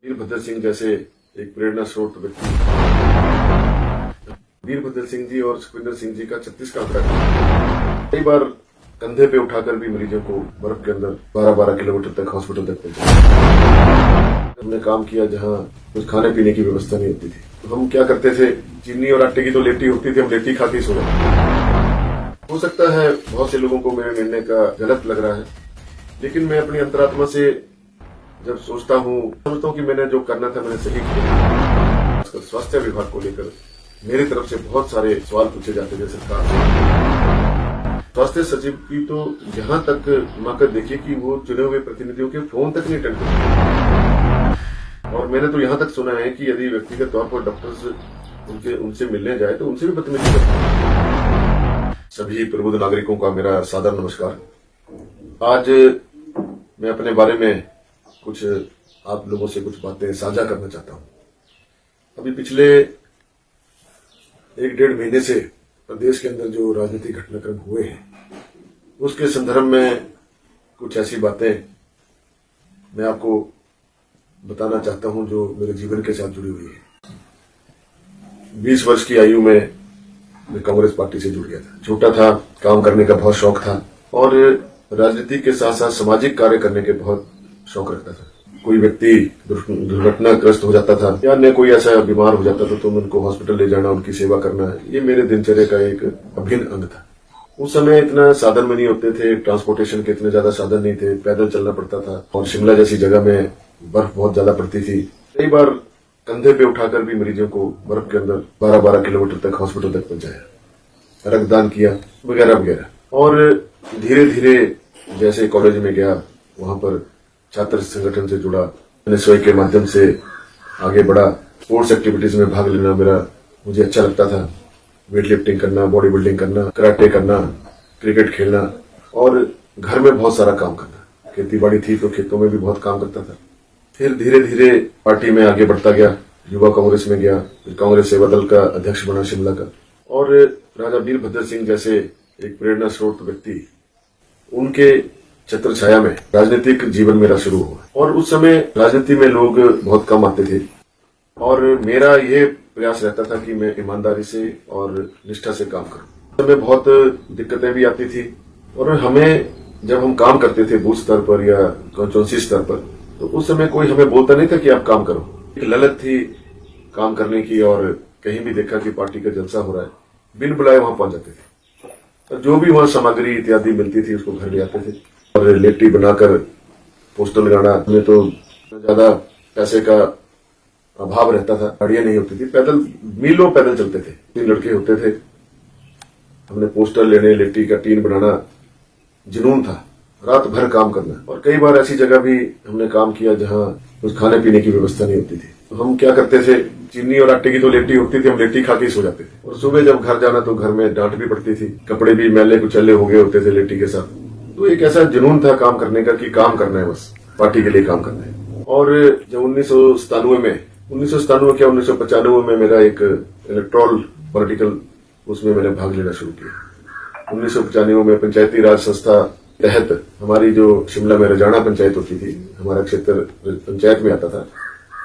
वीरभद्र सिंह जैसे एक प्रेरणा स्रोत व्यक्ति। वीरभद्र सिंह जी और सुखविंदर सिंह जी का 36 का आंकड़ा है। कई बार कंधे पे उठाकर भी मरीजों को बर्फ के अंदर 12-12 किलोमीटर तक हॉस्पिटल तक पहुंचाया। हमने काम किया जहां कुछ खाने पीने की व्यवस्था नहीं होती थी, तो हम क्या करते थे, चीनी और आटे की तो लेटी होती थी, हम लेटी खा के सो जाते। हो सकता है बहुत से लोगों को मेरे निर्णय का गलत लग रहा है, लेकिन मैं अपनी अंतरात्मा से जब सोचता हूँ, समझता हूँ कि मैंने जो करना था मैंने सही किया। स्वास्थ्य विभाग को लेकर मेरी तरफ से बहुत सारे सवाल पूछे जाते थे सरकार से। स्वास्थ्य सचिव की तो यहाँ तक माकर देखिए कि वो चुने हुए प्रतिनिधियों के फोन तक नहीं अटेंड करते। और मैंने तो यहाँ तक सुना है कि यदि व्यक्तिगत तौर पर डॉक्टर्स उनसे मिलने जाए तो उनसे भी बदतमीजी करते हैं। सभी प्रबुद्ध नागरिकों का मेरा सादर नमस्कार। आज मैं अपने बारे में कुछ आप लोगों से कुछ बातें साझा करना चाहता हूं। अभी पिछले 1-1.5 महीने से प्रदेश के अंदर जो राजनीतिक घटनाक्रम हुए हैं, उसके संदर्भ में कुछ ऐसी बातें मैं आपको बताना चाहता हूं जो मेरे जीवन के साथ जुड़ी हुई है। 20 वर्ष की आयु में मैं कांग्रेस पार्टी से जुड़ गया था। छोटा था, काम करने का बहुत शौक था और राजनीति के साथ साथ सामाजिक कार्य करने के बहुत शौक रखता था। कोई व्यक्ति दुर्घटनाग्रस्त हो जाता था या अन्य कोई ऐसा बीमार हो जाता था तो मैं उनको हॉस्पिटल ले जाना, उनकी सेवा करना, ये मेरे दिनचर्या का एक अभिन्न अंग था। उस समय इतना साधन भी नहीं होते थे, ट्रांसपोर्टेशन के इतने ज्यादा साधन नहीं थे, पैदल चलना पड़ता था और शिमला जैसी जगह में बर्फ बहुत ज्यादा पड़ती थी। कई बार कंधे पे उठाकर भी मरीजों को बर्फ के अंदर 12-12 किलोमीटर तक हॉस्पिटल तक पहुंचाया, रक्तदान किया वगैरह वगैरह। और धीरे धीरे जैसे कॉलेज में गया, वहां पर छात्र संगठन से जुड़ा, एनएसवाई के माध्यम से आगे बढ़ा। स्पोर्ट्स एक्टिविटीज में भाग लेना मुझे अच्छा लगता था। वेट लिफ्टिंग करना, बॉडी बिल्डिंग करना, कराटे करना, क्रिकेट खेलना और घर में बहुत सारा काम करना। खेती बाड़ी थी तो खेतों में भी बहुत काम करता था। फिर धीरे धीरे पार्टी में आगे बढ़ता गया, युवा कांग्रेस में गया, फिर कांग्रेस सेवा दल का अध्यक्ष बना शिमला का। और राजा वीरभद्र सिंह जैसे एक प्रेरणा स्रोत व्यक्ति, उनके छत्र छाया में राजनीतिक जीवन मेरा शुरू हुआ। और उस समय राजनीति में लोग बहुत कम आते थे और मेरा यह प्रयास रहता था कि मैं ईमानदारी से और निष्ठा से काम करूं। उस समय बहुत दिक्कतें भी आती थी और हमें जब हम काम करते थे बूथ स्तर पर या कॉन्स्टिट्यूंसी स्तर पर, तो उस समय कोई हमें बोलता नहीं था कि आप काम करो। एक ललक थी काम करने की और कहीं भी देखा कि पार्टी का जलसा हो रहा है, बिन बुलाए वहां पहुंच जाते थे और जो भी वहां सामग्री इत्यादि मिलती थी उसको घर ले आते थे और लेटी बनाकर पोस्टर लगाना में तो ज्यादा पैसे का अभाव रहता था, गाड़ियां नहीं होती थी, पैदल मीलों पैदल चलते थे। 3 लड़के होते थे, हमने पोस्टर लेने, लेटी का टीन बनाना जुनून था, रात भर काम करना। और कई बार ऐसी जगह भी हमने काम किया जहां कुछ खाने पीने की व्यवस्था नहीं होती थी, तो हम क्या करते थे, चीनी और आटे की तो लेटी होती थी, हम लेटी खा के सो जाते थे। और सुबह जब घर जाना तो घर में डांट भी पड़ती थी, कपड़े भी मैले कुचले हो गए होते थे लेटी के साथ। तो एक ऐसा जुनून था काम करने का कि काम करना है, बस पार्टी के लिए काम करना है। और जब 1997 क्या 1995 में मेरा एक इलेक्ट्रॉल पॉलिटिकल उसमें मैंने भाग लेना शुरू किया। 1995 में पंचायती राज संस्था तहत हमारी जो शिमला में रजाना पंचायत होती थी, हमारा क्षेत्र पंचायत में आता था,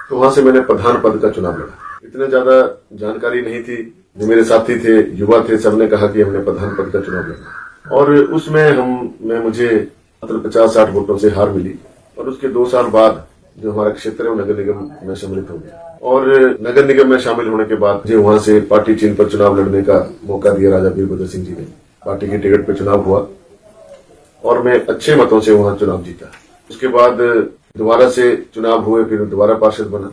तो वहां से मैंने प्रधान पद का चुनाव लड़ा। इतने ज्यादा जानकारी नहीं थी, जो मेरे साथी थे, युवा थे, सबने कहा कि हमने प्रधान पद का चुनाव लड़ा और उसमें मुझे मतलब 50-60 वोटों से हार मिली। और उसके 2 साल बाद जो हमारा क्षेत्र है वो नगर निगम में सम्मिलित हो गया और नगर निगम में शामिल होने के बाद मुझे वहां से पार्टी चिन्ह पर चुनाव लड़ने का मौका दिया राजा वीरभद्र सिंह जी ने। पार्टी की टिकट पर चुनाव हुआ और मैं अच्छे मतों से वहां चुनाव जीता। उसके बाद दोबारा से चुनाव हुए, फिर दोबारा पार्षद बना,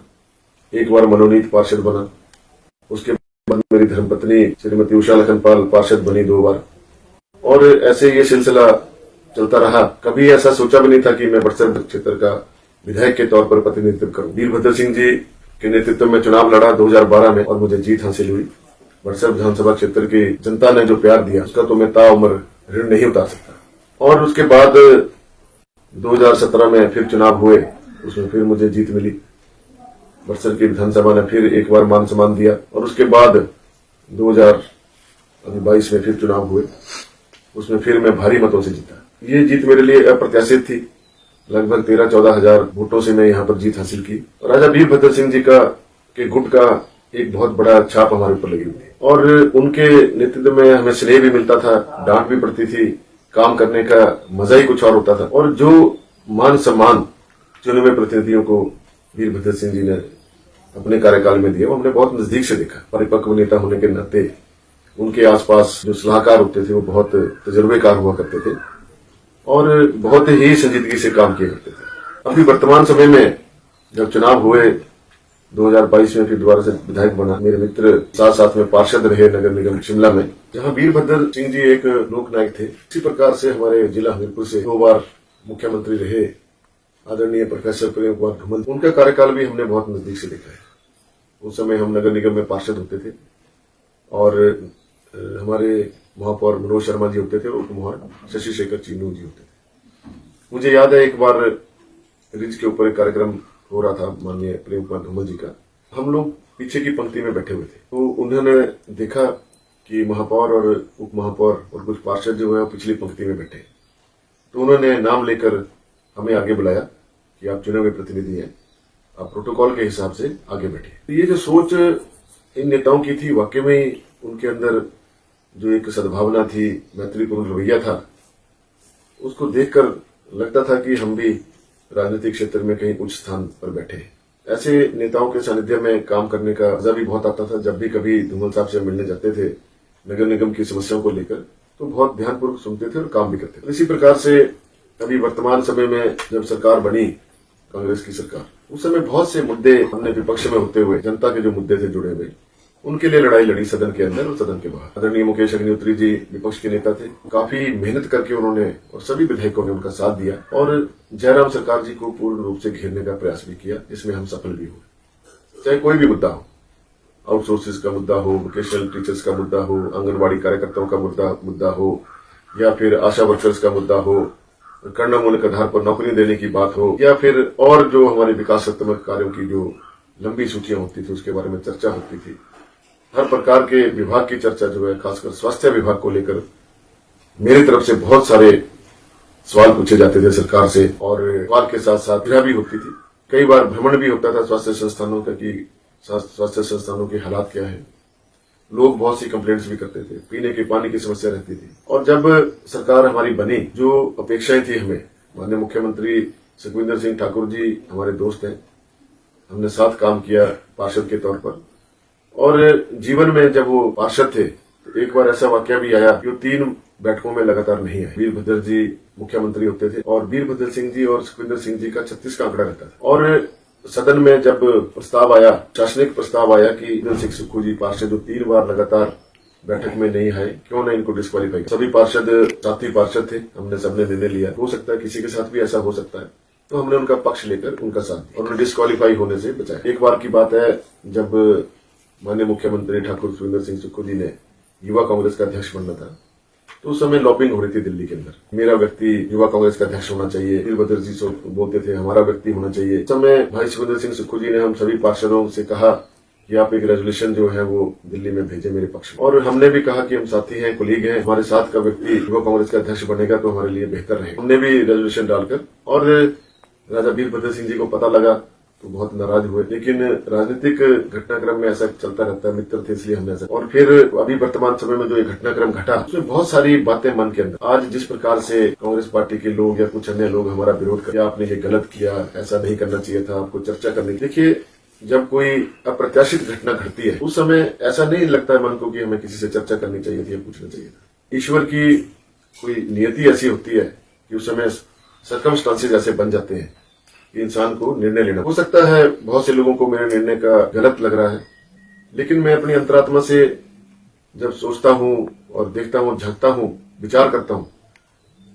एक बार मनोनीत पार्षद बना। उसके बाद मेरी धर्मपत्नी श्रीमती उषा लखनपाल पार्षद बनी 2 बार और ऐसे ये सिलसिला चलता रहा। कभी ऐसा सोचा भी नहीं था कि मैं बड़सर क्षेत्र का विधायक के तौर पर प्रतिनिधित्व करूं। वीरभद्र सिंह जी के नेतृत्व में चुनाव लड़ा 2012 में और मुझे जीत हासिल हुई। बड़सर विधानसभा क्षेत्र की जनता ने जो प्यार दिया उसका तो मैं ताउम्र ऋण नहीं उतार सकता। और उसके बाद 2017 में फिर चुनाव हुए, उसमें फिर मुझे जीत मिली। बड़सर की विधानसभा ने फिर एक बार मान सम्मान दिया और उसके बाद 2022 में फिर चुनाव हुए, उसमें फिर मैं भारी मतों से जीता। ये जीत मेरे लिए अप्रत्याशित थी, लगभग 13-14 हजार वोटों से मैं यहाँ पर जीत हासिल की। राजा वीरभद्र सिंह जी के गुट का एक बहुत बड़ा छाप हमारे ऊपर लगी हुई थी और उनके नेतृत्व में हमें स्नेह भी मिलता था, डांट भी पड़ती थी, काम करने का मजा ही कुछ और होता था। और जो मान सम्मान चुने हुए प्रतिनिधियों को वीरभद्र सिंह जी ने अपने कार्यकाल में दिया, वो हमने बहुत नजदीक से देखा। परिपक्व नेता होने के नाते उनके आसपास जो सलाहकार होते थे वो बहुत तजुर्बेकार हुआ करते थे और बहुत ही संजीदगी से काम किया करते थे। अभी वर्तमान समय में जब चुनाव हुए 2022 में, फिर दोबारा से विधायक बना, मेरे मित्र साथ साथ में पार्षद रहे नगर निगम शिमला में, जहां वीरभद्र सिंह जी एक लोक नायक थे। इसी प्रकार से हमारे जिला हमीरपुर से 2 बार मुख्यमंत्री रहे आदरणीय प्रोफेसर प्रेम कुमार धूमल, उनका कार्यकाल भी हमने बहुत नजदीक से देखा है। उस समय हम नगर निगम में पार्षद होते थे और हमारे महापौर मनोज शर्मा जी होते थे और उपमहापौर शशि शेखर चीनू जी होते थे। मुझे याद है एक बार रिज के ऊपर एक कार्यक्रम हो रहा था माननीय प्रेम कुमार धूमल जी का, हम लोग पीछे की पंक्ति में बैठे हुए थे, तो उन्होंने देखा कि महापौर और उप महापौर और कुछ पार्षद जो है पिछली पंक्ति में बैठे, तो उन्होंने नाम लेकर हमें आगे बुलाया कि आप चुने हुए प्रतिनिधि हैं, आप प्रोटोकॉल के हिसाब से आगे बैठे। तो ये जो सोच इन नेताओं की थी, वाकई में उनके अंदर जो एक सद्भावना थी, मैत्रीपूर्ण रवैया था, उसको देखकर लगता था कि हम भी राजनीतिक क्षेत्र में कहीं उच्च स्थान पर बैठे। ऐसे नेताओं के सानिध्य में काम करने का मजा भी बहुत आता था। जब भी कभी धूमल साहब से मिलने जाते थे नगर निगम की समस्याओं को लेकर, तो बहुत ध्यानपूर्वक सुनते थे और काम भी करते थे। इसी प्रकार से अभी वर्तमान समय में जब सरकार बनी, कांग्रेस की सरकार, उस समय बहुत से मुद्दे हमने विपक्ष में होते हुए जनता के जो मुद्दे थे जुड़े हुए, उनके लिए लड़ाई लड़ी सदन के अंदर और सदन के बाहर। आदरणीय मुकेश अग्निहोत्री जी विपक्ष के नेता थे, काफी मेहनत करके उन्होंने और सभी विधायकों ने उनका साथ दिया और जयराम सरकार जी को पूर्ण रूप से घेरने का प्रयास भी किया, जिसमें हम सफल भी हुए। चाहे कोई भी मुद्दा हो, आउटसोर्सेज का मुद्दा हो, वोकेशनल टीचर्स का मुद्दा हो, आंगनबाड़ी कार्यकर्ताओं का मुद्दा हो, या फिर आशा वर्कर्स का मुद्दा हो, कर्णमूलक आधार पर नौकरी देने की बात हो, या फिर और जो हमारे विकासात्मक कार्यों की जो लंबी सूचियां होती थी उसके बारे में चर्चा होती थी। हर प्रकार के विभाग की चर्चा जो है, खासकर स्वास्थ्य विभाग को लेकर मेरी तरफ से बहुत सारे सवाल पूछे जाते थे सरकार से, और सवाल के साथ साथ क्रिया भी होती थी। कई बार भ्रमण भी होता था स्वास्थ्य संस्थानों का कि स्वास्थ्य संस्थानों के हालात क्या है। लोग बहुत सी कंप्लेंट्स भी करते थे, पीने के पानी की समस्या रहती थी। और जब सरकार हमारी बनी, जो अपेक्षाएं थी हमें, माननीय मुख्यमंत्री सुखविंदर सिंह ठाकुर जी हमारे दोस्त हैं, हमने साथ काम किया पार्षद के तौर पर। और जीवन में जब वो पार्षद थे तो एक बार ऐसा वाकया भी आया कि वो 3 बैठकों में लगातार नहीं आए। वीरभद्र जी मुख्यमंत्री होते थे और वीरभद्र सिंह जी और सुखविंदर सिंह जी का 36 का आंकड़ा रहता था। और सदन में जब प्रस्ताव आया, शासनिक प्रस्ताव आया कि सुखविंदर सिंह सुक्खू जी पार्षद जो 3 बार लगातार बैठक में नहीं आए, क्यों न इनको डिस्क्वालीफाई। सभी पार्षद साथी पार्षद थे, हमने सबने निर्णय लिया, हो सकता है किसी के साथ भी ऐसा हो सकता है, तो हमने उनका पक्ष लेकर उनका साथ दिया और उन्हें डिस्क्वालीफाई होने से बचाया। एक बार की बात है जब माननीय मुख्यमंत्री ठाकुर सुखविंदर सिंह सुक्खू जी ने युवा कांग्रेस का अध्यक्ष बनना था, तो उस समय लॉबिंग हो रही थी दिल्ली के अंदर, मेरा व्यक्ति युवा कांग्रेस का अध्यक्ष होना चाहिए। वीरभद्र जी बोलते थे हमारा व्यक्ति होना चाहिए। उस समय भाई सुखविंदर सिंह सुक्खू जी ने हम सभी पार्षदों से कहा कि आप एक रेजोल्यूशन जो है वो दिल्ली में भेजे मेरे पक्ष में, और हमने भी कहा कि हम साथी हैं, कोलीग हैं, हमारे साथ का व्यक्ति युवा कांग्रेस का अध्यक्ष बनेगा तो हमारे लिए बेहतर रहेगा। हमने भी रेजोल्यूशन डालकर, और राजा वीरभद्र सिंह जी को पता लगा तो बहुत नाराज हुए। लेकिन राजनीतिक घटनाक्रम में ऐसा चलता रहता है, मित्र थे इसलिए हमने ऐसा। और फिर अभी वर्तमान समय में जो ये घटनाक्रम घटा, उसमें बहुत सारी बातें मन के अंदर, आज जिस प्रकार से कांग्रेस पार्टी के लोग या कुछ अन्य लोग हमारा विरोध कर, आपने ये गलत किया, ऐसा नहीं करना चाहिए था, आपको चर्चा करनी। देखिए, जब कोई अप्रत्याशित घटना घटती है उस समय ऐसा नहीं लगता है मन को कि हमें किसी से चर्चा करनी चाहिए थी या पूछना चाहिए था। ईश्वर की कोई नियति ऐसी होती है कि उस समय सर्कमस्टांसेस ऐसे बन जाते हैं कि इंसान को निर्णय लेना। हो सकता है बहुत से लोगों को मेरे निर्णय का गलत लग रहा है, लेकिन मैं अपनी अंतरात्मा से जब सोचता हूं और देखता हूं, झांकता हूं, विचार करता हूं,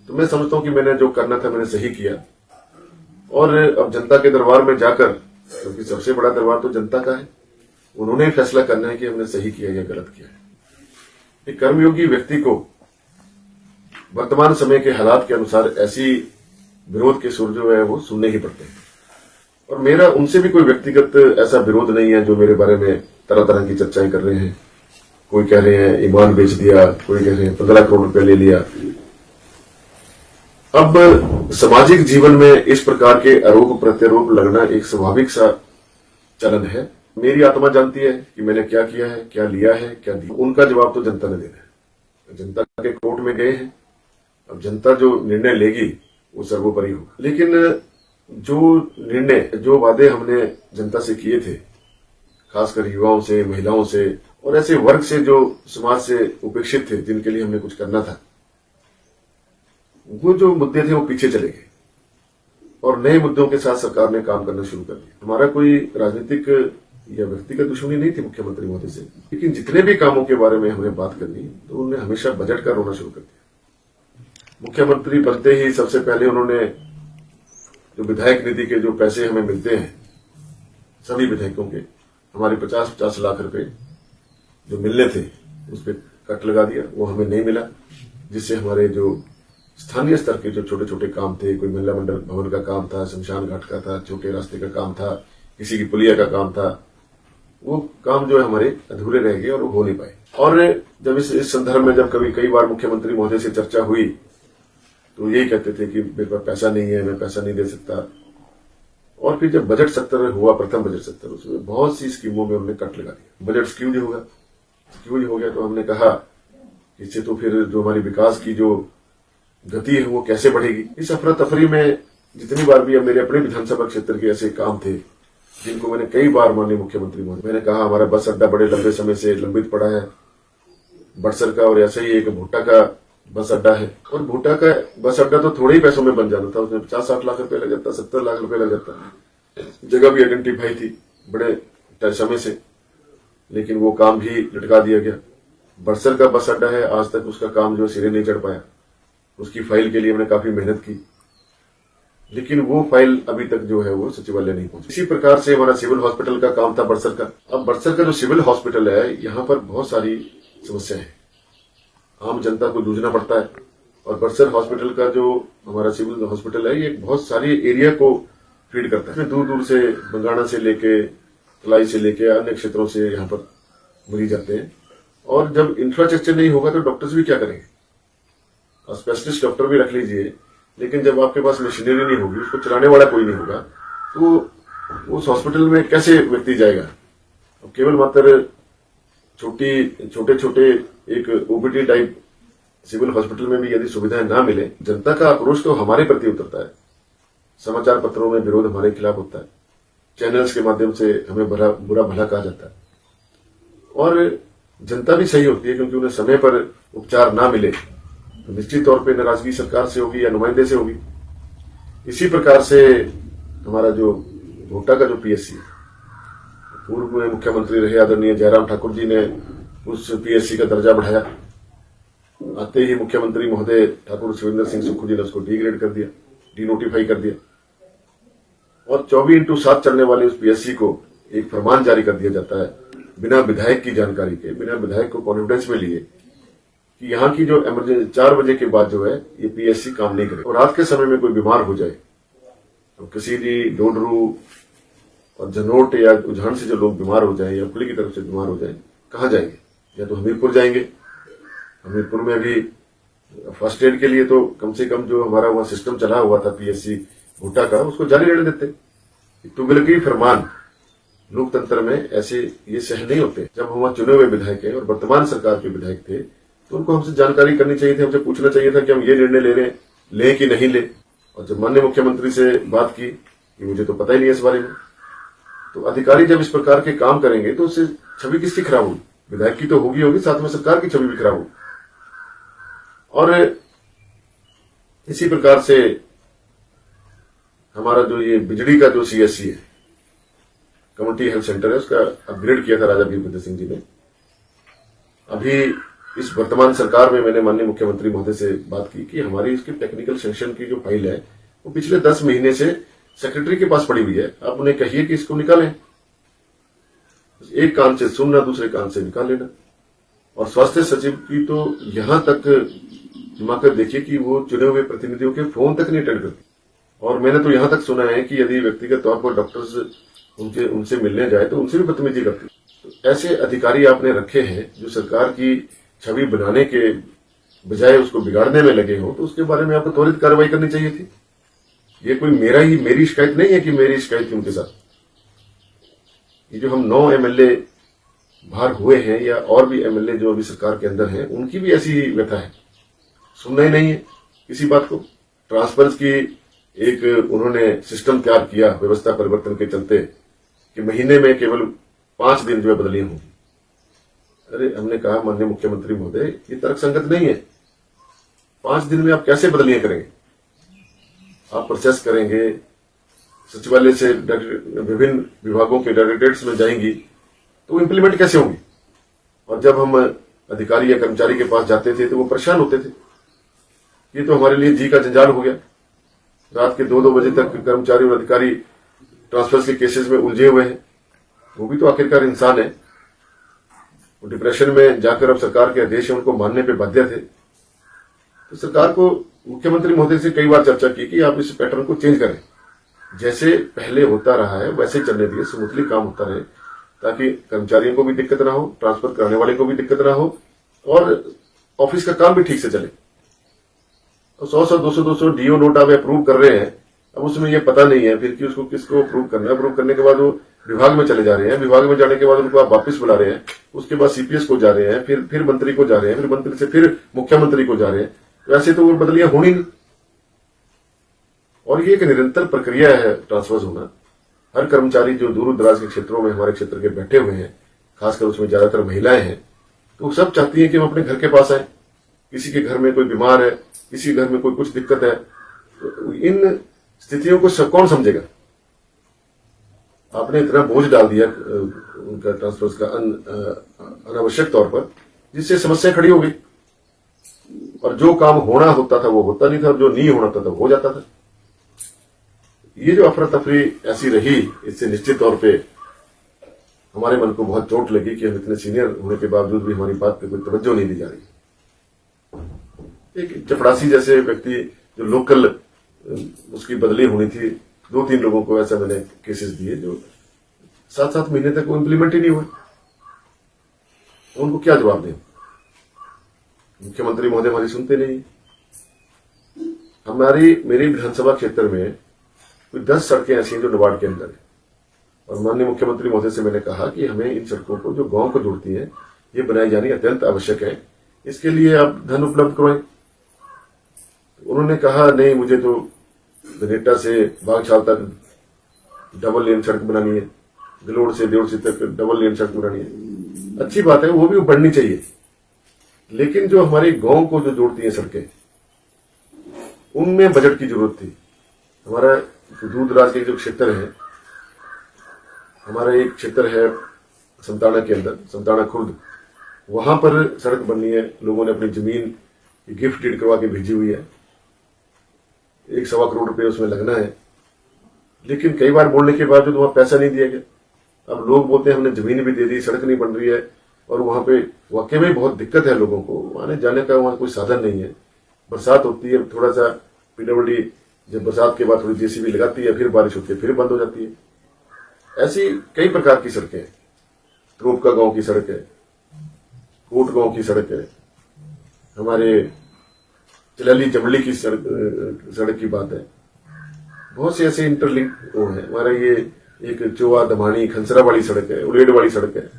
तो मैं समझता हूं कि मैंने जो करना था मैंने सही किया। और अब जनता के दरबार में जाकर, क्योंकि सबसे बड़ा दरबार तो जनता का है, उन्होंने फैसला करना है कि हमने सही किया या गलत किया है। एक कर्मयोगी व्यक्ति को वर्तमान समय के हालात के अनुसार ऐसी विरोध के सुर जो है वो सुनने ही पड़ते हैं। और मेरा उनसे भी कोई व्यक्तिगत ऐसा विरोध नहीं है जो मेरे बारे में तरह तरह की चर्चाएं कर रहे हैं। कोई कह रहे हैं ईमान बेच दिया, कोई कह रहे हैं 15 करोड़ रुपया ले लिया। अब सामाजिक जीवन में इस प्रकार के आरोप प्रत्यारोप लगना एक स्वाभाविक सा चलन है। मेरी आत्मा जानती है कि मैंने क्या किया है, क्या लिया है, क्या दिया। उनका जवाब तो जनता ने देना है। जनता के कोर्ट में गए हैं, अब जनता जो निर्णय लेगी वो सर्वोपरि होगा। लेकिन जो निर्णय, जो वादे हमने जनता से किए थे, खासकर युवाओं से, महिलाओं से और ऐसे वर्ग से जो समाज से उपेक्षित थे, जिनके लिए हमने कुछ करना था, वो जो मुद्दे थे वो पीछे चले गए और नए मुद्दों के साथ सरकार ने काम करना शुरू कर दिया। हमारा कोई राजनीतिक या व्यक्तिगत दुश्मनी नहीं थी मुख्यमंत्री महोदय से, लेकिन जितने भी कामों के बारे में हमें बात करनी तो उन्होंने हमेशा बजट का रोना शुरू कर दिया। मुख्यमंत्री बनते ही सबसे पहले उन्होंने जो विधायक निधि के जो पैसे हमें मिलते हैं सभी विधायकों के, हमारे 50-50 लाख रुपए जो मिलने थे उस पर कट लगा दिया। वो हमें नहीं मिला, जिससे हमारे जो स्थानीय स्तर के जो छोटे छोटे काम थे, कोई महिला मंडल भवन का काम था, शमशान घाट का था, छोटे रास्ते का काम था, किसी की पुलिया का काम था, वो काम जो है हमारे अधूरे रह गए और वो हो नहीं पाए। और जब इस संदर्भ में जब कई बार मुख्यमंत्री महोदय से चर्चा हुई तो यही कहते थे कि मेरे पास पैसा नहीं है, मैं पैसा नहीं दे सकता। और फिर जब बजट सत्र हुआ, प्रथम बजट सत्र, उसमें बहुत सी स्कीमों में हमने कट लगा दिया। बजट स्क्यूज हो गया तो हमने कहा इससे तो फिर जो हमारी विकास की जो गति है वो कैसे बढ़ेगी। इस अफरा तफरी में जितनी बार भी अब मेरे अपने विधानसभा क्षेत्र के ऐसे काम थे जिनको मैंने कई बार माननीय मुख्यमंत्री महोदय, मैंने कहा हमारा बस अड्डा बड़े लंबे समय से लंबित पड़ा है, बड़सर का, और ऐसा ही एक भुट्टा का बस अड्डा है। और भुट्टा का बस अड्डा तो थोड़े ही पैसों में बन जाना था, उसमें 50-60 लाख रुपए लग जाता, 70 लाख रुपए लग जाता। जगह भी आइडेंटिफाई थी बड़े समय से, लेकिन वो काम भी लटका दिया गया। बड़सर का बस अड्डा है, आज तक उसका काम जो सिरे नहीं चढ़ पाया। उसकी फाइल के लिए हमने काफी मेहनत की, लेकिन वो फाइल अभी तक जो है वो सचिवालय नहीं पहुंची। इसी प्रकार से हमारा सिविल हॉस्पिटल का काम था बड़सर का। अब बड़सर का जो सिविल हॉस्पिटल है, यहाँ पर बहुत सारी समस्या है, आम जनता को जूझना पड़ता है। और बड़सर हॉस्पिटल का जो हमारा सिविल हॉस्पिटल है, ये बहुत सारी एरिया को फीड करता है। दूर दूर से, बंगाणा से लेके, तलाई से लेके अन्य क्षेत्रों से यहाँ पर मरीज आते हैं। और जब इंफ्रास्ट्रक्चर नहीं होगा तो डॉक्टर्स भी क्या करेंगे। स्पेशलिस्ट डॉक्टर भी रख लीजिए, लेकिन जब आपके पास मशीनरी नहीं होगी, उसको चलाने वाला कोई नहीं होगा, तो उस हॉस्पिटल में कैसे व्यक्ति जाएगा। अब केवल मात्र छोटे छोटे एक ओपीडी टाइप सिविल हॉस्पिटल में भी यदि सुविधाएं ना मिले, जनता का आक्रोश तो हमारे प्रति उतरता है। समाचार पत्रों में विरोध हमारे खिलाफ होता है, चैनल्स के माध्यम से हमें बुरा भला कहा जाता है, और जनता भी सही होती है, क्योंकि उन्हें समय पर उपचार ना मिले तो निश्चित तौर पे नाराजगी सरकार से होगी या नुमाइंदे से होगी। इसी प्रकार से हमारा जो भोटा का जो पीएससी, पूर्व में मुख्यमंत्री रहे आदरणीय जयराम ठाकुर जी ने उस पीएससी का दर्जा बढ़ाया। आते ही मुख्यमंत्री महोदय ठाकुर शिवेंद्र सिंह सुक्खू जी ने उसको डिग्रेड कर दिया, डिनोटिफाई कर दिया, और 24/7 चलने वाले उस पीएससी को एक फरमान जारी कर दिया जाता है बिना विधायक की जानकारी के, बिना विधायक को कॉन्फिडेंस में लिए, कि यहाँ की जो इमरजेंसी 4 बजे के बाद जो है ये पीएससी काम नहीं करे। और रात के समय में कोई बीमार हो जाए तो किसी भी डोडरू और जनोट या उजान से जो लोग बीमार हो जाए या पुलिस की तरफ से बीमार हो जाए, कहाँ जाएंगे? या तो हमीरपुर जाएंगे। हमीरपुर में भी फर्स्ट एड के लिए तो कम से कम जो हमारा वहां सिस्टम चला हुआ था पीएससी भोटा का, उसको जारी रहने देते। तुगलकी फरमान लोकतंत्र में ऐसे ये सहन नहीं होते। जब हम चुने हुए विधायक हैं और वर्तमान सरकार के विधायक थे, तो उनको हमसे जानकारी करनी चाहिए थी, हमसे पूछना चाहिए था कि हम ये निर्णय ले रहे हैं, ले कि नहीं ले। और जब माननीय मुख्यमंत्री से बात की कि मुझे तो पता ही नहीं है इस बारे में, तो अधिकारी जब इस प्रकार के काम करेंगे तो उससे छवि किसकी खराब होगी? विधायक की तो होगी, साथ में सरकार की छवि भी खराब होगी। और इसी प्रकार से हमारा जो ये बिजली का जो सीएससी है, कम्युनिटी हेल्थ सेंटर है, उसका अपग्रेड किया था राजा वीरभद्र सिंह जी ने। अभी इस वर्तमान सरकार में मैंने माननीय मुख्यमंत्री महोदय से बात की कि हमारी इसकी टेक्निकल सेंक्शन की जो फाइल है वो पिछले 10 महीने से सेक्रेटरी के पास पड़ी हुई है। आप उन्हें कहिए कि इसको निकालें। एक कान से सुनना, दूसरे कान से निकाल लेना। और स्वास्थ्य सचिव की तो यहां तक जमाकर देखिए कि वो चुने हुए प्रतिनिधियों के फोन तक नहीं अटेंड करती। और मैंने तो यहां तक सुना है कि यदि व्यक्तिगत तौर पर डॉक्टर्स उनसे मिलने जाए तो उनसे भी बदतमीजी करती। तो ऐसे अधिकारी आपने रखे हैं जो सरकार की छवि बनाने के बजाय उसको बिगाड़ने में लगे हो, तो उसके बारे में आपको त्वरित कार्रवाई करनी चाहिए थी। ये कोई मेरी शिकायत नहीं है कि मेरी शिकायत थी उनके साथ। ये जो हम 9 एमएलए बाहर हुए हैं या और भी एमएलए जो अभी सरकार के अंदर हैं, उनकी भी ऐसी व्यथा है, सुनना ही नहीं है किसी बात को। ट्रांसपेरेंस की एक उन्होंने सिस्टम तैयार किया व्यवस्था परिवर्तन के चलते कि महीने में केवल 5 दिन जो है बदलियां होंगी। अरे हमने कहा माननीय मुख्यमंत्री महोदय, ये तर्कसंगत नहीं है। 5 दिन में आप कैसे बदलियां करेंगे? आप प्रोसेस करेंगे, सचिवालय से विभिन्न विभागों के डायरेक्टरेट्स में जाएंगी, तो इम्प्लीमेंट कैसे होंगी? और जब हम अधिकारी या कर्मचारी के पास जाते थे तो वो परेशान होते थे, ये तो हमारे लिए जी का जंजाल हो गया। रात के 2-2 बजे तक कर्मचारी और अधिकारी ट्रांसफर के केसेस में उलझे हुए हैं। वो भी तो आखिरकार इंसान है। वो डिप्रेशन में जाकर अब सरकार के आदेश है उनको मानने पे बाध्य थे। तो सरकार को मुख्यमंत्री महोदय से कई बार चर्चा की कि आप इस पैटर्न को चेंज करें, जैसे पहले होता रहा है वैसे ही चलने दिए, स्मूथली काम होता रहे, ताकि कर्मचारियों को भी दिक्कत ना हो, ट्रांसफर कराने वाले को भी दिक्कत ना हो और ऑफिस का काम भी ठीक से चले। तो 100-100, 200-200 डीओ नोट आप अप्रूव कर रहे हैं, अब उसमें ये पता नहीं है फिर कि उसको किसको अप्रूव करना है। अप्रूव करने के बाद वो विभाग में चले जा रहे हैं, विभाग में जाने के बाद उनको आप वापस बुला रहे हैं, उसके बाद सीपीएस को जा रहे हैं, फिर मंत्री को जा रहे हैं, फिर मंत्री से फिर मुख्यमंत्री को जा रहे हैं। वैसे तो वो बदलियां होनी नहीं। और ये एक निरंतर प्रक्रिया है ट्रांसफर होना। हर कर्मचारी जो दूर दराज के क्षेत्रों में हमारे क्षेत्र के बैठे हुए हैं, खासकर उसमें ज्यादातर महिलाएं हैं, तो सब चाहती हैं कि हम अपने घर के पास आए। किसी के घर में कोई बीमार है, किसी के घर में कोई कुछ दिक्कत है, तो इन स्थितियों को कौन समझेगा? आपने इतना बोझ डाल दिया उनका ट्रांसफर का अनावश्यक तौर पर, जिससे समस्या खड़ी हो गई। और जो काम होना होता था वो होता नहीं था, और जो नहीं होना था वो हो जाता था। ये जो अफरा तफरी ऐसी रही, इससे निश्चित तौर पे हमारे मन को बहुत चोट लगी कि हम इतने सीनियर होने के बावजूद भी हमारी बात पे कोई तवज्जो नहीं दी जा रही। एक चपड़ासी जैसे व्यक्ति जो लोकल, उसकी बदली होनी थी, 2-3 लोगों को ऐसा मैंने केसेस दिए जो 7-7 महीने तक वो इम्प्लीमेंट ही नहीं हुए। उनको क्या जवाब दें? मुख्यमंत्री महोदय हमारी सुनते नहीं। मेरी विधानसभा क्षेत्र में कोई 10 सड़कें ऐसी हैं जो नाबार्ड के अंदर है, और माननीय मुख्यमंत्री महोदय से मैंने कहा कि हमें इन सड़कों को जो गांव को जोड़ती हैं ये बनाई जानी अत्यंत आवश्यक है, इसके लिए आप धन उपलब्ध करवाएं। उन्होंने कहा नहीं, मुझे तो धनेटा से बागछाल तक डबल लेन सड़क बनानी है, गलोड़ से देवसी तक डबल लेन सड़क बनानी है। अच्छी बात है, वो भी बढ़नी चाहिए, लेकिन जो हमारे गांव को जो जोड़ती हैं सड़कें, उनमें बजट की जरूरत थी। हमारा दूर दराज के जो क्षेत्र है, हमारा एक क्षेत्र है समताना के अंदर, समताना खुर्द, वहां पर सड़क बननी है। लोगों ने अपनी जमीन गिफ्ट डीड करवा के भेजी हुई है, 1-1.25 करोड़ रुपए उसमें लगना है, लेकिन कई बार बोलने के बावजूद वहां पैसा नहीं दिया गया। अब लोग बोलते हैं हमने जमीन भी दे दी, सड़क नहीं बन रही है, और वहां पे वाकई में बहुत दिक्कत है लोगों को, आने जाने का वहां कोई साधन नहीं है। बरसात होती है, थोड़ा सा पीडब्ल्यूडी जब बरसात के बाद थोड़ी जेसीबी लगाती है, फिर बारिश होती है, फिर बंद हो जाती है। ऐसी कई प्रकार की सड़कें हैं। त्रोपका गांव की सड़क है, कोट गांव की सड़क है, हमारे चिलैली जमली की सड़क की बात है। बहुत से ऐसे इंटरलिंक वो है। हमारा ये एक चोआ दमानी खंसरा वाली सड़क है, उलेड वाली सड़क है,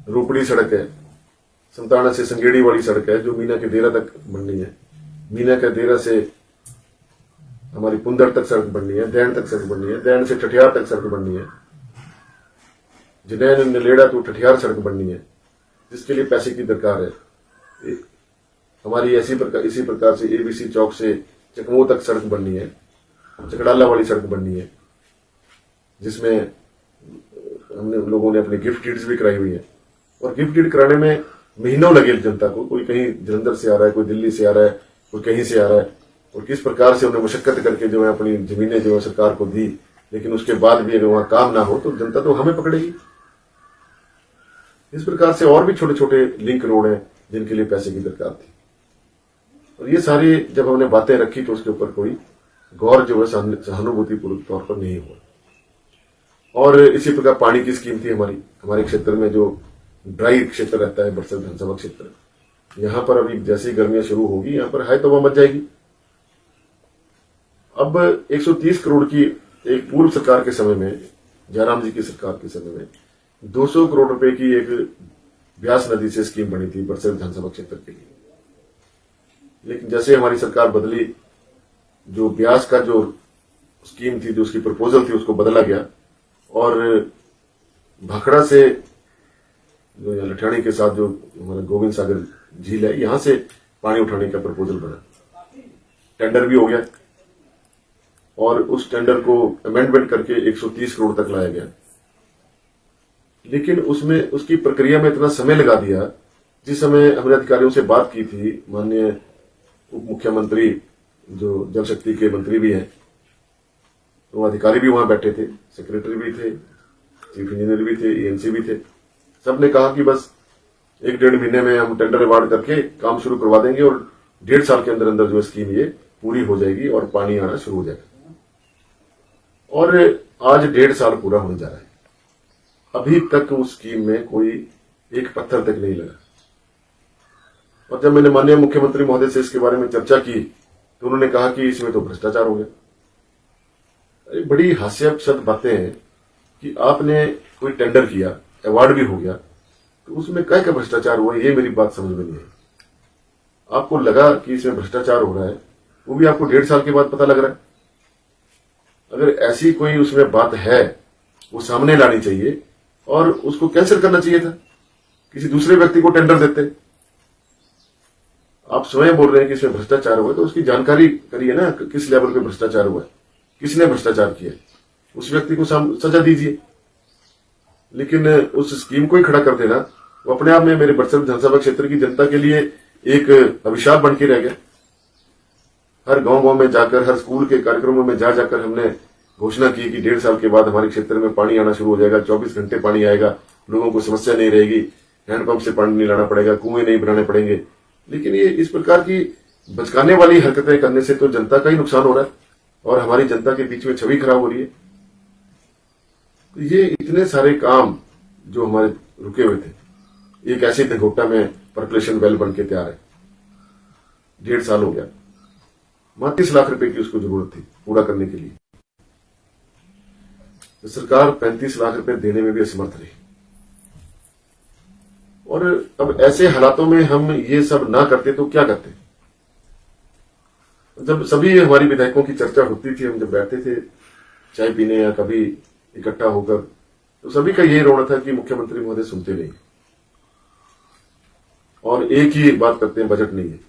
रोपड़ी सड़क है, समताना से संगेड़ी वाली सड़क है जो मीना के देरा तक बननी है, मीना के देरा से हमारी पुंदर तक सड़क बननी है, दैन तक सड़क बननी है, दैन से ठठियार तक सड़क बननी है, जिनैन नलेड़ा तो ठठियार सड़क बननी है, जिसके लिए पैसे की दरकार है। हमारी इसी प्रकार से एबीसी चौक से चकमो तक सड़क बननी है, चकड़ाला वाली सड़क बननी है, जिसमें हमने लोगों ने अपने गिफ्ट डीड्स भी कराई हुई है। और गिफ्ट डीड कराने में महीनों लगे जनता को, कोई कहीं जलंधर से आ रहा है, कोई दिल्ली से आ रहा है, कोई कहीं से आ रहा है, और किस प्रकार से उन्हें मशक्कत करके जो है अपनी जमीनें जो है सरकार को दी, लेकिन उसके बाद भी अगर वहां काम ना हो तो जनता तो हमें पकड़ेगी। इस प्रकार से और भी छोटे छोटे लिंक रोड हैं जिनके लिए पैसे की दरकार थी, और ये सारी जब हमने बातें रखी तो उसके ऊपर कोई गौर जो है सहानुभूतिपूर्वक तौर पर नहीं हुआ। और इसी प्रकार पानी की स्कीम थी हमारे क्षेत्र में, जो ड्राई क्षेत्र रहता है बरसत विधानसभा क्षेत्र, यहां पर अभी जैसे ही गर्मियां शुरू होगी यहां पर हाय तौबा मच जाएगी। अब 130 करोड़ की एक पूर्व सरकार के समय में, जयराम जी की सरकार के समय में 200 करोड़ रुपए की एक ब्यास नदी से स्कीम बनी थी बरसर विधानसभा क्षेत्र के लिए। लेकिन जैसे हमारी सरकार बदली, जो ब्यास का जो स्कीम थी, जो उसकी प्रपोजल थी, उसको बदला गया और भाखड़ा से जो लठियाणी के साथ जो हमारा गोविंद सागर झील है, यहां से पानी उठाने का प्रपोजल बना। टेंडर भी हो गया और उस टेंडर को अमेंडमेंट करके 130 करोड़ तक लाया गया। लेकिन उसमें उसकी प्रक्रिया में इतना समय लगा दिया। जिस समय हमने अधिकारियों से बात की थी, माननीय उप मुख्यमंत्री जो जल शक्ति के मंत्री भी हैं, तो अधिकारी भी वहां बैठे थे, सेक्रेटरी भी थे, चीफ इंजीनियर भी थे, एएनसी भी थे। सबने कहा कि बस 1-1.5 महीने में हम टेंडर अवार्ड करके काम शुरू करवा देंगे और 1.5 साल के अंदर अंदर जो स्कीम ये पूरी हो जाएगी और पानी आना शुरू हो जाएगा। और आज 1.5 साल पूरा होने जा रहा है, अभी तक उस स्कीम में कोई एक पत्थर तक नहीं लगा। और जब मैंने माननीय मुख्यमंत्री महोदय से इसके बारे में चर्चा की तो उन्होंने कहा कि इसमें तो भ्रष्टाचार हो गया। बड़ी हास्यास्पद बातें हैं कि आपने कोई टेंडर किया, अवार्ड भी हो गया, तो उसमें क्या क्या भ्रष्टाचार हुआ, ये मेरी बात समझ में नहीं आई। आपको लगा कि इसमें भ्रष्टाचार हो रहा है, वो भी आपको 1.5 साल के बाद पता लग रहा है। अगर ऐसी कोई उसमें बात है, वो सामने लानी चाहिए और उसको कैंसिल करना चाहिए था, किसी दूसरे व्यक्ति को टेंडर देते। आप स्वयं बोल रहे हैं कि इसमें भ्रष्टाचार हुआ, तो उसकी जानकारी करिए ना, किस लेवल पे भ्रष्टाचार हुआ है, किसने भ्रष्टाचार किया, उस व्यक्ति को सजा दीजिए। लेकिन उस स्कीम को ही खड़ा कर देना, वो अपने आप में मेरे बरसर विधानसभा क्षेत्र की जनता के लिए एक अभिशाप बन के रह गया। हर गांव में जाकर, हर स्कूल के कार्यक्रमों में जा जाकर हमने घोषणा की कि 1.5 साल के बाद हमारे क्षेत्र में पानी आना शुरू हो जाएगा, 24 घंटे पानी आएगा, लोगों को समस्या नहीं रहेगी, हैंडपंप से पानी नहीं लाना पड़ेगा, कुएं नहीं बनाने पड़ेंगे। लेकिन ये इस प्रकार की बचकाने वाली हरकतें करने से तो जनता का ही नुकसान हो रहा है और हमारी जनता के बीच में छवि खराब हो रही है। तो ये इतने सारे काम जो हमारे रुके हुए थे, एक ऐसे दघोटा में परकुलेशन वेल बन के तैयार है, 1.5 साल हो गया, 32 लाख रुपए की उसको जरूरत थी पूरा करने के लिए। तो सरकार 35 लाख रुपए देने में भी असमर्थ रही। और अब ऐसे हालातों में हम ये सब ना करते तो क्या करते? जब सभी हमारी विधायकों की चर्चा होती थी, हम जब बैठते थे चाय पीने या कभी इकट्ठा होकर, तो सभी का यही रोना था कि मुख्यमंत्री महोदय सुनते नहीं और एक ही बात करते हैं, बजट नहीं है,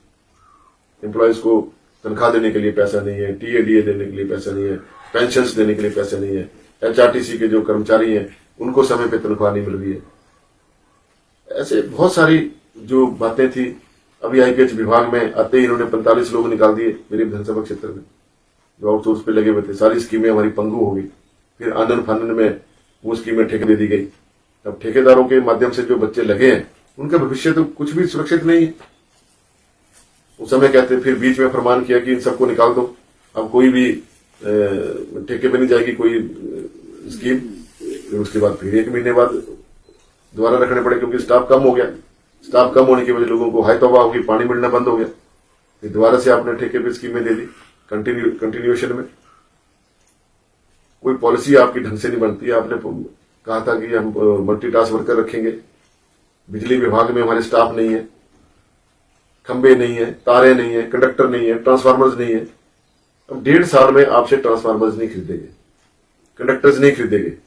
एम्प्लॉयज को तनख्वाह देने के लिए पैसा नहीं है, टीएडीए देने के लिए पैसा नहीं है, पेंशन देने के लिए पैसा नहीं है, एचआरटीसी के जो कर्मचारी हैं उनको समय पे तनख्वाह नहीं मिल रही है। ऐसे बहुत सारी जो बातें थी। अभी आईपीएच विभाग में आते ही इन्होंने 45 लोग निकाल दिए मेरे विधानसभा क्षेत्र में, जो आउटसोर्स पे लगे हुए थे। सारी स्कीमें हमारी पंगु हो गई। फिर आनंद फानन में वो स्कीमें ठेके दे दी गई। अब ठेकेदारों के माध्यम से जो बच्चे लगे हैं उनका भविष्य तो कुछ भी सुरक्षित नहीं है। उस समय कहते, फिर बीच में फरमान किया कि इन सबको निकाल दो, अब कोई भी ठेके पे नहीं जाएगी कोई स्कीम। फिर उसके बाद फिर 1 महीने बाद दोबारा रखने पड़े, क्योंकि स्टाफ कम हो गया। स्टाफ कम होने की वजह लोगों को हाय तौबा होगी, पानी मिलना बंद हो गया। फिर दोबारा से आपने ठेके पे स्कीमें दे दी कंटिन्यूएशन में। कोई पॉलिसी आपकी ढंग से नहीं बनती। आपने कहा था कि हम मल्टीटास्क वर्कर रखेंगे। बिजली विभाग में हमारे स्टाफ नहीं है, खंबे नहीं है, तारे नहीं है, कंडक्टर नहीं है, ट्रांसफार्मर्स नहीं है। अब 1.5 साल में आपसे ट्रांसफार्मर्स नहीं खरीदेंगे, कंडक्टर्स नहीं खरीदेंगे।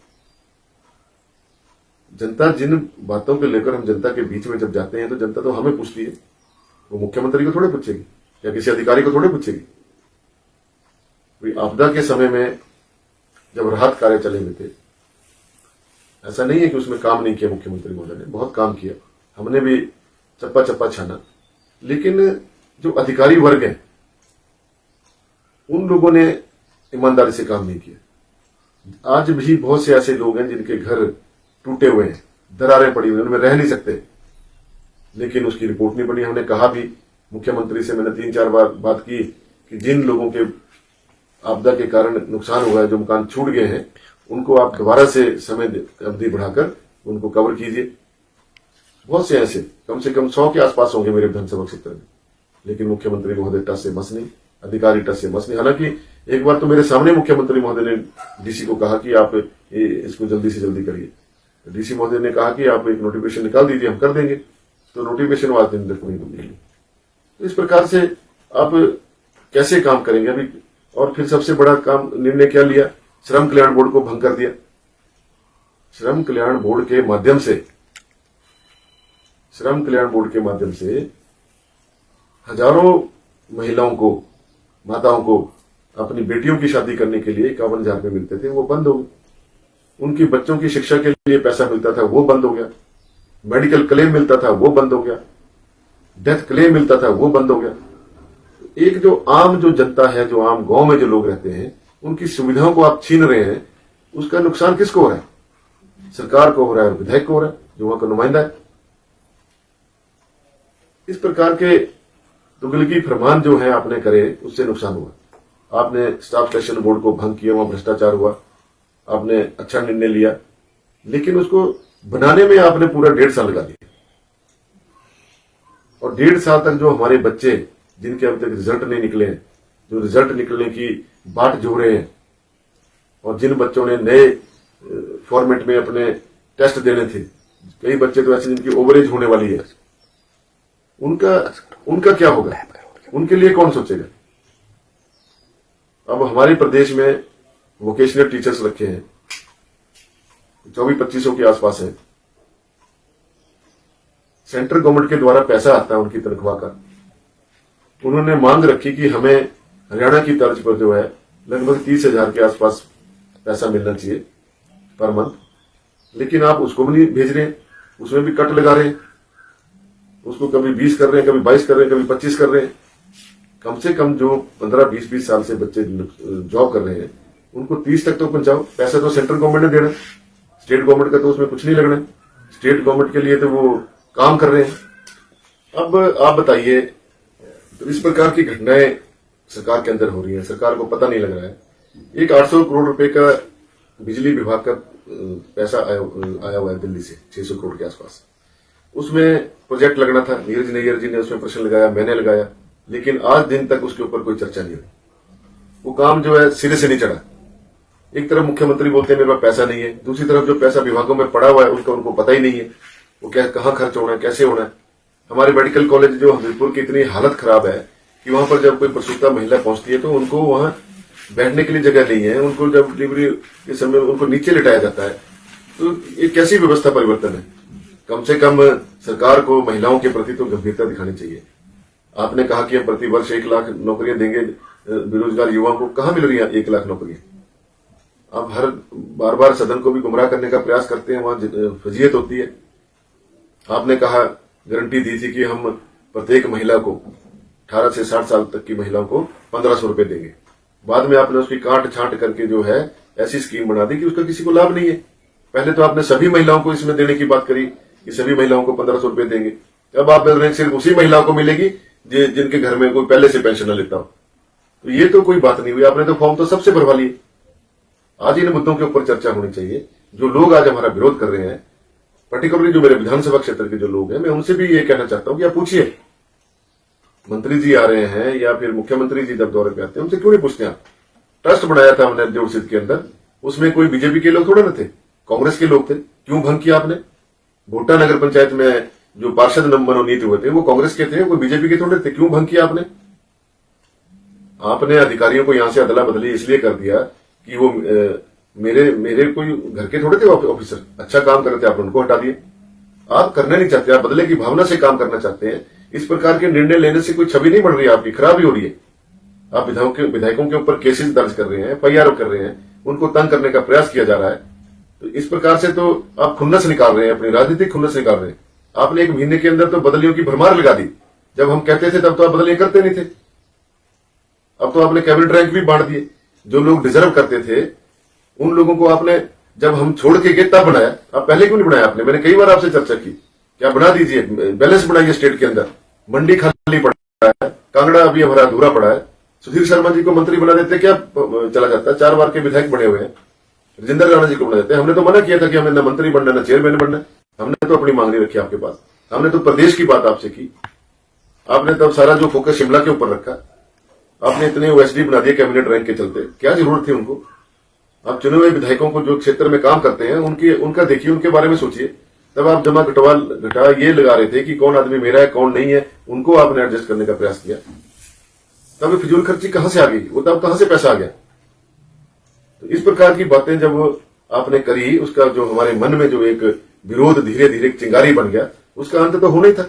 जनता जिन बातों को लेकर हम जनता के बीच में जब जाते हैं तो जनता तो हमें पूछती है, वो मुख्यमंत्री को थोड़े पूछेगी या किसी अधिकारी को थोड़े पूछेगी। कोई आपदा के समय में जब राहत कार्य चले हुए थे, ऐसा नहीं है कि उसमें काम नहीं किया मुख्यमंत्री महोदय ने, बहुत काम किया। हमने भी चप्पा चप्पा छाना। लेकिन जो अधिकारी वर्ग है उन लोगों ने ईमानदारी से काम नहीं किया। आज भी बहुत से ऐसे लोग हैं जिनके घर टूटे हुए हैं, दरारें पड़ी हुई, उनमें रह नहीं सकते, लेकिन उसकी रिपोर्ट नहीं बनी। हमने कहा भी मुख्यमंत्री से, मैंने 3-4 बार बात की कि जिन लोगों के आपदा के कारण नुकसान हुआ है, जो मकान छूट गए हैं, उनको आप दोबारा से समय अवधि बढ़ाकर उनको कवर कीजिए। बहुत से ऐसे कम से कम 100 के आसपास होंगे मेरे विधानसभा क्षेत्र में, लेकिन मुख्यमंत्री महोदय टस से मस नहीं, अधिकारी टस से मस नहीं। हालांकि एक बार तो मेरे सामने मुख्यमंत्री महोदय ने डीसी को कहा कि आप इसको जल्दी से जल्दी करिए। डीसी महोदय ने कहा कि आप एक नोटिफिकेशन निकाल दीजिए, हम कर देंगे। तो नोटिफिकेशन आज दिन तक नहीं मिली। तो इस प्रकार से आप कैसे काम करेंगे अभी? और फिर सबसे बड़ा काम निर्णय क्या लिया? श्रम कल्याण बोर्ड को भंग कर दिया। श्रम कल्याण बोर्ड के माध्यम से हजारों महिलाओं को, माताओं को अपनी बेटियों की शादी करने के लिए 51,000 रुपए मिलते थे, वो बंद हो गए। उनकी बच्चों की शिक्षा के लिए पैसा मिलता था, वो बंद हो गया। मेडिकल क्लेम मिलता था, वो बंद हो गया। डेथ क्लेम मिलता था, वो बंद हो गया। एक जो आम जनता है, जो आम गांव में जो लोग रहते हैं, उनकी सुविधाओं को आप छीन रहे हैं। उसका नुकसान किसको हो रहा है? सरकार को हो रहा है और विधायक को हो रहा है, जो वहां का नुमाइंदा है। इस प्रकार के तुगलकी फरमान जो है आपने करे, उससे नुकसान हुआ। आपने स्टाफ सिलेक्शन बोर्ड को भंग किया, वहां भ्रष्टाचार हुआ। आपने अच्छा निर्णय लिया, लेकिन उसको बनाने में आपने पूरा 1.5 साल लगा दिया। और 1.5 साल तक जो हमारे बच्चे, जिनके अभी तक रिजल्ट नहीं निकले हैं, जो रिजल्ट निकलने की बाट जो रहे हैं, और जिन बच्चों ने नए फॉर्मेट में अपने टेस्ट देने थे, कई बच्चे तो ऐसे जिनकी ओवरेज होने वाली है, उनका क्या होगा? उनके लिए कौन सोचेगा? अब हमारे प्रदेश में वोकेशनल टीचर्स रखे हैं, 24-25 के आसपास है। सेंट्रल गवर्नमेंट के द्वारा पैसा आता है उनकी तनख्वाह का। उन्होंने मांग रखी कि हमें हरियाणा की तर्ज पर जो है लगभग 30,000 के आसपास पैसा मिलना चाहिए पर मंथ, लेकिन आप उसको भी नहीं भेज रहे हैं, उसमें भी कट लगा रहे हैं। उसको कभी 20 कर रहे हैं, कभी 22 कर रहे हैं, कभी 25 कर रहे हैं। कम से कम जो 15-20 साल से बच्चे जॉब कर रहे हैं, उनको 30 तक तो पहुंचाओ। पैसा तो सेंट्रल गवर्नमेंट ने देना, स्टेट गवर्नमेंट का तो उसमें कुछ नहीं लगना। स्टेट गवर्नमेंट के लिए तो वो काम कर रहे हैं। अब आप बताइए, तो इस प्रकार की घटनाएं सरकार के अंदर हो रही हैं, सरकार को पता नहीं लग रहा है। एक 800 करोड़ रुपए का बिजली विभाग का पैसा आया हुआ है दिल्ली से, 600 करोड़ के आसपास। उसमें प्रोजेक्ट लगना था, नीरज नैयर जी ने उसमें प्रश्न लगाया, मैंने लगाया, लेकिन आज दिन तक उसके ऊपर कोई चर्चा नहीं हुई। वो काम जो है सिरे से नहीं चढ़ा। एक तरफ मुख्यमंत्री बोलते हैं मेरे पास पैसा नहीं है, दूसरी तरफ जो पैसा विभागों में पड़ा हुआ है उसका उनको पता ही नहीं है, वो कहाँ खर्च होना है, कैसे होना है। हमारे मेडिकल कॉलेज जो हमीरपुर की इतनी हालत खराब है कि वहां पर जब कोई प्रसूता महिला पहुंचती है तो उनको वहां बैठने के लिए जगह नहीं है। उनको जब डिलीवरी के समय उनको नीचे लिटाया जाता है। तो ये कैसी व्यवस्था परिवर्तन है? कम से कम सरकार को महिलाओं के प्रति तो गंभीरता दिखानी चाहिए। आपने कहा कि हम प्रति वर्ष 1 लाख नौकरियां देंगे बेरोजगार युवाओं को, कहां मिल रही है 1 लाख नौकरियां? आप हर बार बार सदन को भी गुमराह करने का प्रयास करते हैं, वहां फजीयत होती है। आपने कहा, गारंटी दी थी कि हम प्रत्येक महिला को 18 से 60 साल तक की महिलाओं को 1500 रुपए देंगे। बाद में आपने उसकी काट छांट करके जो है ऐसी स्कीम बना दी कि उसका किसी को लाभ नहीं है। पहले तो आपने सभी महिलाओं को इसमें देने की बात करी कि सभी महिलाओं को 1500 रुपए देंगे। अब आप बोल रहे हैं सिर्फ उसी महिलाओं को मिलेगी जिनके घर में कोई पहले से पेंशन न लेता हो। तो ये तो कोई बात नहीं हुई। आपने तो फॉर्म तो सबसे भरवा लिए। आज इन मुद्दों के ऊपर चर्चा होनी चाहिए। जो लोग आज हमारा विरोध कर रहे हैं, पर्टिकुलरली जो मेरे विधानसभा क्षेत्र के जो लोग हैं, मैं उनसे भी ये कहना चाहता हूं कि आप पूछिए, मंत्री जी आ रहे हैं या फिर मुख्यमंत्री जी जब दौरे पे आते हैं, उनसे क्यों नहीं पूछते आप? ट्रस्ट बनाया था हमने जोड़सिद्ध के अंदर, उसमें कोई बीजेपी के लोग थोड़े न थे, कांग्रेस के लोग थे। क्यों भंग किया आपने? भोटा नगर पंचायत में जो पार्षद मनोनीत हुए थे वो कांग्रेस के थे, वो बीजेपी के थोड़े थे। क्यों भंग किया आपने? आपने अधिकारियों को यहां से अदला बदली इसलिए कर दिया कि वो मेरे कोई घर के थोड़े थे ऑफिसर, अच्छा काम कर रहे थे, आप उनको हटा दिए। आप करना नहीं चाहते, आप बदले की भावना से काम करना चाहते हैं। इस प्रकार के निर्णय लेने से कोई छवि नहीं बन रही है, आपकी खराबी हो रही है। आप विधायकों के ऊपर केसेस दर्ज कर रहे हैं, FIR कर रहे हैं, उनको तंग करने का प्रयास किया जा रहा है। तो इस प्रकार से तो आप खुन्नस निकाल रहे हैं, अपनी राजनीतिक खुन्नस निकाल रहे हैं। आपने 1 महीने के अंदर तो बदलियों की भरमार लगा दी। जब हम कहते थे तब तो आप बदलियां करते नहीं थे। अब तो आपने कैबिनेट रैंक भी बांट दिए। जो लोग डिजर्व करते थे उन लोगों को आपने, जब हम छोड़ के गए तब बनाया। आप पहले क्यों नहीं बनाया आपने? मैंने कई बार आपसे चर्चा की, क्या बना दीजिए, बैलेंस बनाइए स्टेट के अंदर। मंडी खाली पड़ा है, कांगड़ा अभी हमारा अधूरा पड़ा है। सुधीर शर्मा जी को मंत्री बना देते, क्या चला जाता? 4 बार के विधायक बने हुए हैं। राजेंद्र राणा जी को बना देते। हमने तो मना किया था कि हमें न मंत्री बनना न चेयरमैन बनना। हमने तो अपनी मांग नहीं रखी आपके पास। हमने तो प्रदेश की बात आपसे की, आपने तब सारा जो फोकस शिमला के ऊपर रखा। आपने इतने ओएसडी बना दिए कैबिनेट रैंक के चलते, क्या जरूरत थी उनको? आप चुने हुए विधायकों को जो क्षेत्र में काम करते हैं उनका देखिए, उनके बारे में सोचिए। तब आप जमा घटा ये लगा रहे थे कि कौन आदमी मेरा है कौन नहीं है, उनको आपने एडजस्ट करने का प्रयास किया। तब फिजूल खर्ची कहां से आ गई? वो तब कहां से पैसा आ गया? तो इस प्रकार की बातें जब आपने करी, उसका जो हमारे मन में जो एक विरोध धीरे धीरे चिंगारी बन गया, उसका अंत तो होना ही था।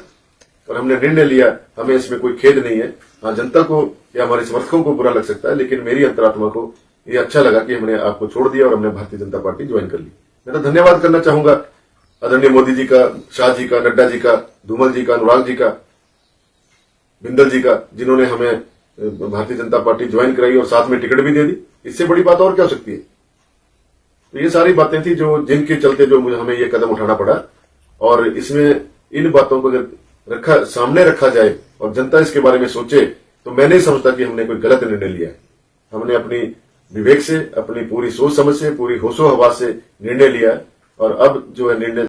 और हमने निर्णय लिया, हमें इसमें कोई खेद नहीं है। हाँ, जनता को या हमारे समर्थकों को बुरा लग सकता है, लेकिन मेरी अंतरात्मा को ये अच्छा लगा कि हमने आपको छोड़ दिया और हमने भारतीय जनता पार्टी ज्वाइन कर ली। मैं तो धन्यवाद करना चाहूंगा आदरणीय मोदी जी का, शाह जी का, नड्डा जी का, धूमल जी का, अनुराग जी का, बिंदल जी का, जिन्होंने हमें भारतीय जनता पार्टी ज्वाइन कराई और साथ में टिकट भी दे दी। इससे बड़ी बात और क्या हो सकती है? तो ये सारी बातें थी जो जिनके चलते जो मुझे हमें ये कदम उठाना पड़ा। और इसमें इन बातों को अगर सामने रखा जाए और जनता इसके बारे में सोचे, तो मैं नहीं समझता कि हमने कोई गलत निर्णय लिया है। हमने अपनी विवेक से, अपनी पूरी सोच समझ से, पूरी होशो हवास से निर्णय लिया है। और अब जो है निर्णय